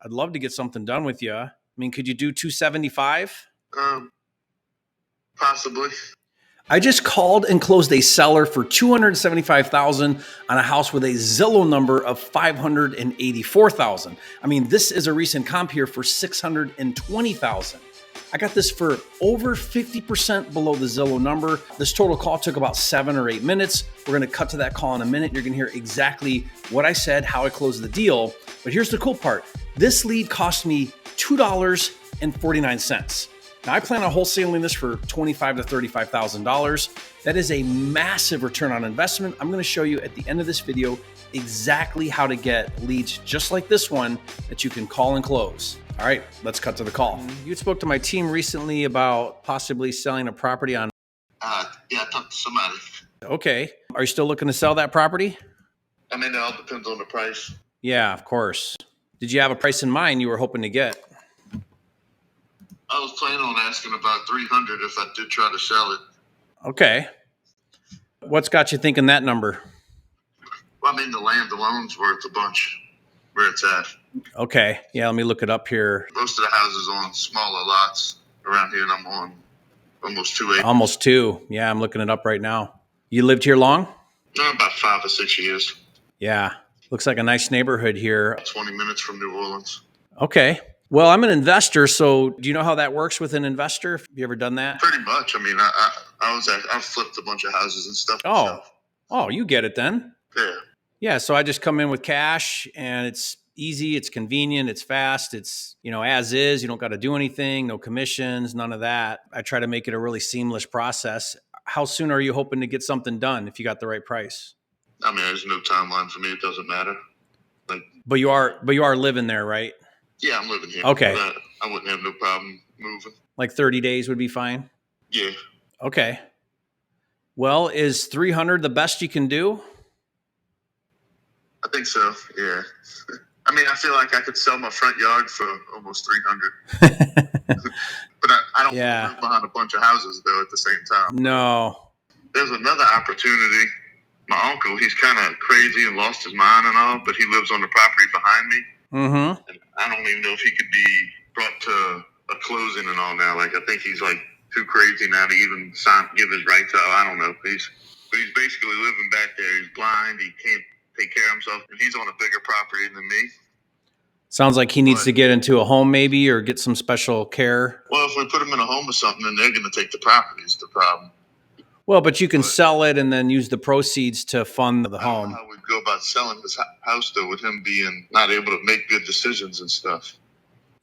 I'd love to get something done with you. I mean, could you do 275? Possibly. I just called and closed a seller for $275,000 on a house with a Zillow number of $584,000. I mean, this is a recent comp here for $620,000. I got this for over 50% below the Zillow number. This total call took about 7 or 8 minutes. We're gonna cut to that call in a minute. You're gonna hear exactly what I said, how I closed the deal. But here's the cool part. This lead cost me $2.49. Now, I plan on wholesaling this for $25,000 to $35,000. That is a massive return on investment. I'm going to show you at the end of this video exactly how to get leads just like this one that you can call and close. All right, let's cut to the call. You spoke to my team recently about possibly selling a property on... Yeah, I talked to somebody. Okay. Are you still looking to sell that property? I mean, it all depends on the price. Yeah, of course. Did you have a price in mind you were hoping to get? I was planning on asking about 300 if I did try to sell it. Okay. What's got you thinking that number? Well, I mean, the land alone's worth a bunch where it's at. Okay. Yeah, let me look it up here. Most of the houses on smaller lots around here, and I'm on almost 2 acres. Almost 2. Yeah, I'm looking it up right now. You lived here long? No, about 5 or 6 years. Yeah. Looks like a nice neighborhood here. 20 minutes from New Orleans. Okay. Well, I'm an investor, so do you know how that works with an investor? Have you ever done that? Pretty much. I mean, I flipped a bunch of houses and stuff. Oh, you get it then. Yeah. Yeah, so I just come in with cash, and it's easy, it's convenient, it's fast, it's, as is. You don't got to do anything, no commissions, none of that. I try to make it a really seamless process. How soon are you hoping to get something done if you got the right price? I mean, there's no timeline for me. It doesn't matter. But you are living there, right? Yeah, I'm living here. Okay. I wouldn't have no problem moving. Like 30 days would be fine? Yeah. Okay. Well, is 300 the best you can do? I think so, yeah. I mean, I feel like I could sell my front yard for almost 300. But I don't live behind a bunch of houses, though, at the same time. No. There's another opportunity. My uncle, he's kind of crazy and lost his mind and all, but he lives on the property behind me. Mm-hmm. And I don't even know if he could be brought to a closing and all now. Like, I think he's like too crazy now to even give his rights out. I don't know. But he's basically living back there. He's blind. He can't take care of himself. And he's on a bigger property than me. Sounds like he needs to get into a home maybe or get some special care. Well, if we put him in a home or something, then they're going to take the property is the problem. Well, but you can sell it and then use the proceeds to fund the home. How we'd go about selling this house, though, with him being not able to make good decisions and stuff.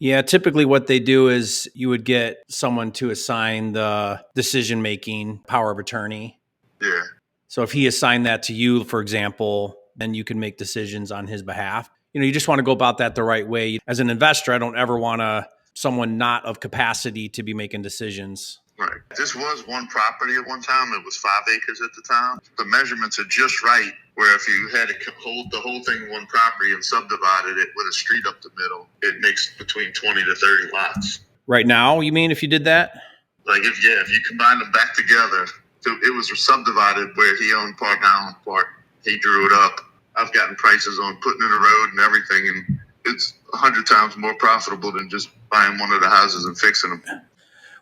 Yeah, typically what they do is you would get someone to assign the decision-making power of attorney. Yeah. So if he assigned that to you, for example, then you can make decisions on his behalf. You just want to go about that the right way. As an investor, I don't ever want someone not of capacity to be making decisions. Right. This was one property at one time. It was 5 acres at the time. The measurements are just right, where if you had to hold the whole thing in one property and subdivided it with a street up the middle, it makes between 20 to 30 lots. Right now, you mean, if you did that? Like, if you combine them back together, so it was subdivided where he owned part and I owned part. He drew it up. I've gotten prices on putting in a road and everything, and it's 100 times more profitable than just buying one of the houses and fixing them.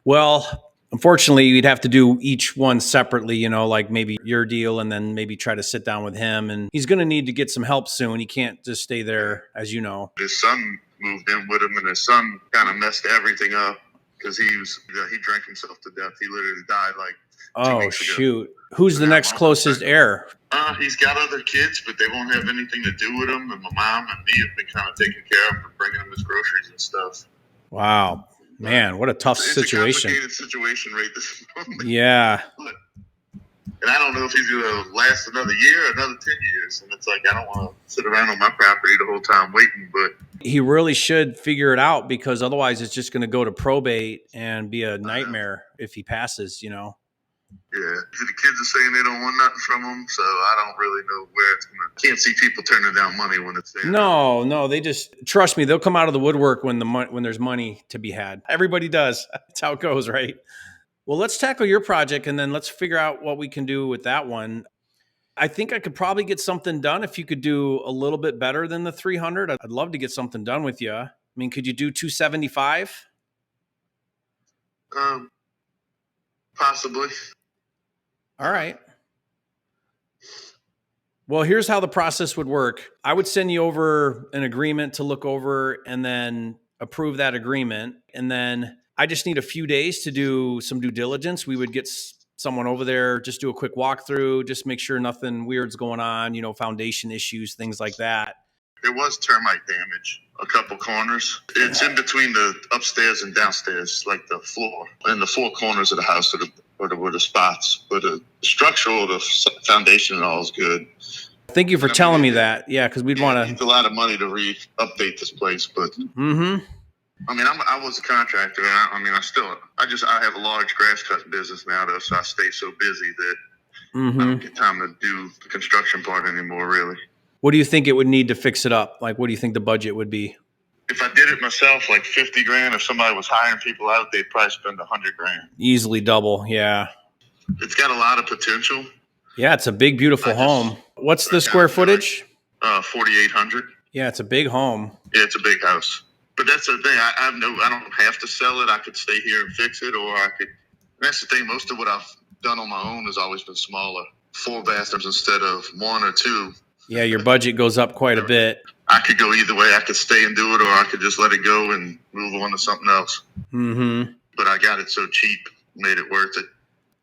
Well, unfortunately, you'd have to do each one separately, like maybe your deal and then maybe try to sit down with him. And he's going to need to get some help soon. He can't just stay there, as you know. His son moved in with him, and his son kind of messed everything up because he drank himself to death. He literally died like 2 weeks ago. Shoot. Who's the next closest heir? He's got other kids, but they won't have anything to do with him. And my mom and me have been kind of taking care of him and bringing him his groceries and stuff. Wow. Man, what a tough situation. It's a complicated situation right this moment. Yeah. And I don't know if he's going to last another year or another 10 years. And it's like, I don't want to sit around on my property the whole time waiting. But he really should figure it out, because otherwise it's just going to go to probate and be a nightmare if he passes, Yeah. The kids are saying they don't want nothing from him, so I don't really know where it's going to... Can't see people turning down money when it's there. No, they just... Trust me, they'll come out of the woodwork when there's money to be had. Everybody does. That's how it goes, right? Well, let's tackle your project, and then let's figure out what we can do with that one. I think I could probably get something done if you could do a little bit better than the 300. I'd love to get something done with you. I mean, could you do 275? Possibly. All right. Well, here's how the process would work. I would send you over an agreement to look over and then approve that agreement. And then I just need a few days to do some due diligence. We would get someone over there, just do a quick walkthrough, just make sure nothing weird's going on, foundation issues, things like that. There was termite damage, a couple corners. It's in between the upstairs and downstairs, like the floor. And the four corners of the house were the spots. But the structural, the foundation and all is good. Thank you for telling me that. Yeah, because we'd want to. It's a lot of money to update this place, but. I mean, I was a contractor. I have a large grass cutting business now, though, so I stay so busy that I don't get time to do the construction part anymore, really. What do you think it would need to fix it up? Like, what do you think the budget would be? If I did it myself, like $50,000. If somebody was hiring people out, they'd probably spend $100,000. Easily double, yeah. It's got a lot of potential. Yeah, it's a big, beautiful home. What's the square footage? 4,800. Yeah, it's a big home. Yeah, it's a big house. But that's the thing. I don't have to sell it. I could stay here and fix it, or I could. That's the thing. Most of what I've done on my own has always been smaller, 4 bathrooms instead of 1 or 2. Yeah, your budget goes up quite a bit. I could go either way. I could stay and do it, or I could just let it go and move on to something else. But I got it so cheap, made it worth it.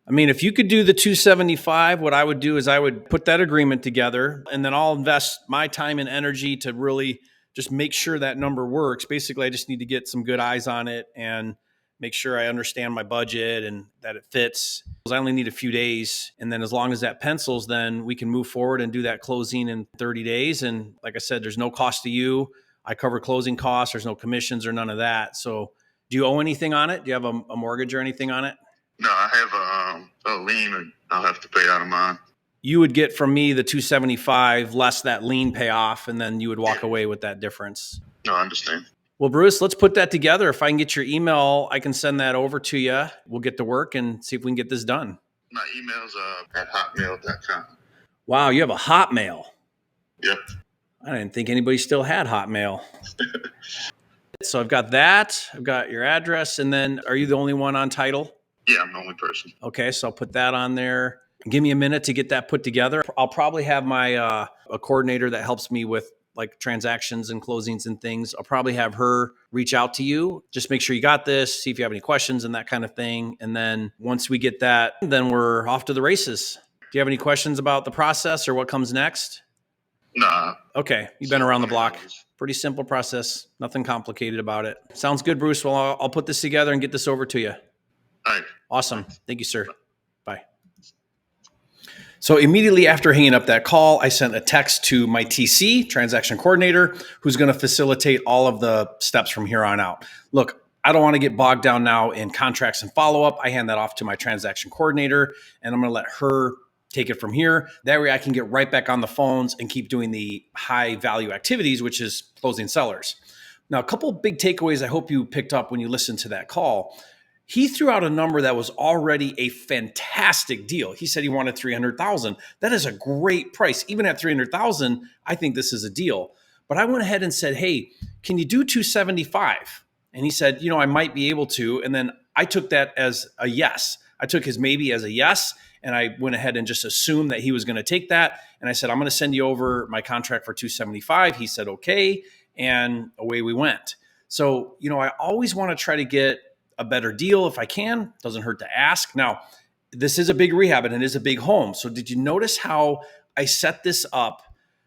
I mean, if you could do the 275, what I would do is I would put that agreement together, and then I'll invest my time and energy to really just make sure that number works. Basically, I just need to get some good eyes on it and make sure I understand my budget and that it fits. I only need a few days. And then as long as that pencils, then we can move forward and do that closing in 30 days. And like I said, there's no cost to you. I cover closing costs. There's no commissions or none of that. So do you owe anything on it? Do you have a mortgage or anything on it? No, I have a lien, and I'll have to pay out of mine. You would get from me the 275 less that lien payoff, and then you would walk away with that difference. No, I understand. Well, Bruce, let's put that together. If I can get your email, I can send that over to you. We'll get to work and see if we can get this done. My email's at hotmail.com. Wow, you have a Hotmail. Yep. I didn't think anybody still had Hotmail. So I've got that. I've got your address. And then are you the only one on title? Yeah, I'm the only person. Okay, so I'll put that on there. Give me a minute to get that put together. I'll probably have my a coordinator that helps me with like transactions and closings and things. I'll probably have her reach out to you. Just make sure you got this, see if you have any questions and that kind of thing. And then once we get that, then we're off to the races. Do you have any questions about the process or what comes next? Nah. Okay, you've been around the block. Pretty simple process. Nothing complicated about it. Sounds good, Bruce. Well, I'll put this together and get this over to you. All right. Awesome. Thank you, sir. Bye. So immediately after hanging up that call, I sent a text to my TC, transaction coordinator, who's going to facilitate all of the steps from here on out. Look, I don't want to get bogged down now in contracts and follow-up. I hand that off to my transaction coordinator, and I'm going to let her take it from here. That way I can get right back on the phones and keep doing the high-value activities, which is closing sellers. Now, a couple of big takeaways I hope you picked up when you listened to that call. He threw out a number that was already a fantastic deal. He said he wanted $300,000. That is a great price. Even at $300,000, I think this is a deal. But I went ahead and said, hey, can you do $275? And he said, I might be able to. And then I took that as a yes. I took his maybe as a yes. And I went ahead and just assumed that he was going to take that. And I said, I'm going to send you over my contract for $275. He said, okay. And away we went. So, I always want to try to get a better deal if I can. Doesn't hurt to ask. Now, this is a big rehab and it is a big home. So did you notice how I set this up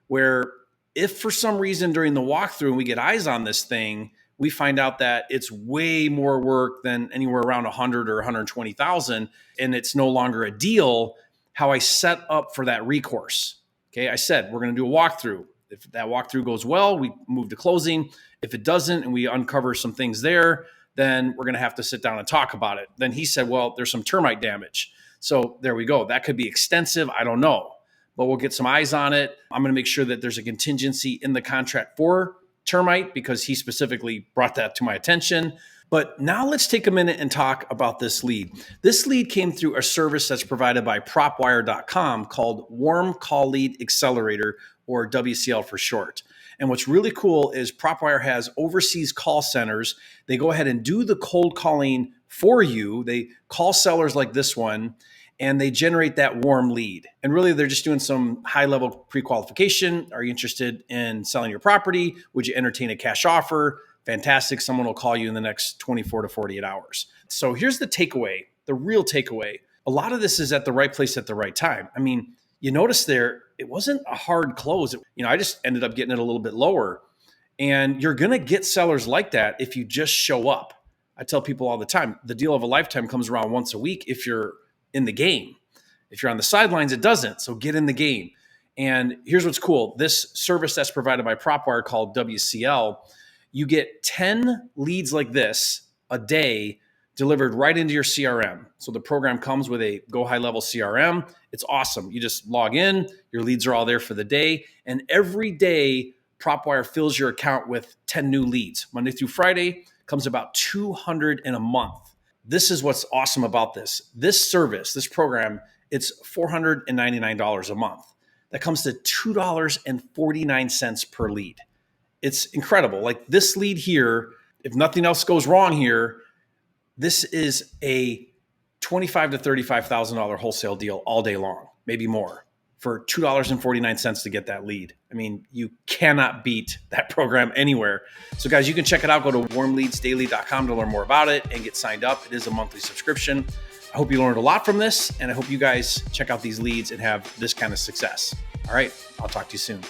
where if for some reason during the walkthrough and we get eyes on this thing, we find out that it's way more work than anywhere around 100 or 120,000 and it's no longer a deal, how I set up for that recourse. Okay. I said, we're going to do a walkthrough. If that walkthrough goes well, we move to closing. If it doesn't and we uncover some things there, then we're going to have to sit down and talk about it. Then he said, well, there's some termite damage. So there we go. That could be extensive. I don't know, but we'll get some eyes on it. I'm going to make sure that there's a contingency in the contract for termite because he specifically brought that to my attention. But now let's take a minute and talk about this lead. This lead came through a service that's provided by propwire.com called Warm Call Lead Accelerator, or WCL for short. And what's really cool is PropWire has overseas call centers. They go ahead and do the cold calling for you. They call sellers like this one, and they generate that warm lead. And really, they're just doing some high-level pre-qualification. Are you interested in selling your property? Would you entertain a cash offer? Fantastic. Someone will call you in the next 24 to 48 hours. So here's the takeaway, the real takeaway. A lot of this is at the right place at the right time. I mean, you notice there, it wasn't a hard close. I just ended up getting it a little bit lower. And you're going to get sellers like that if you just show up. I tell people all the time, the deal of a lifetime comes around once a week if you're in the game. If you're on the sidelines, it doesn't. So get in the game. And here's what's cool. This service that's provided by PropWire called WCL, you get 10 leads like this a day delivered right into your CRM. So the program comes with a Go High Level CRM. It's awesome. You just log in, your leads are all there for the day. And every day, PropWire fills your account with 10 new leads. Monday through Friday comes about 200 in a month. This is what's awesome about this. This service, this program, it's $499 a month. That comes to $2.49 per lead. It's incredible. Like this lead here, if nothing else goes wrong here, this is a $25,000 to $35,000 wholesale deal all day long, maybe more, for $2.49 to get that lead. I mean, you cannot beat that program anywhere. So guys, you can check it out. Go to warmleadsdaily.com to learn more about it and get signed up. It is a monthly subscription. I hope you learned a lot from this, and I hope you guys check out these leads and have this kind of success. All right, I'll talk to you soon.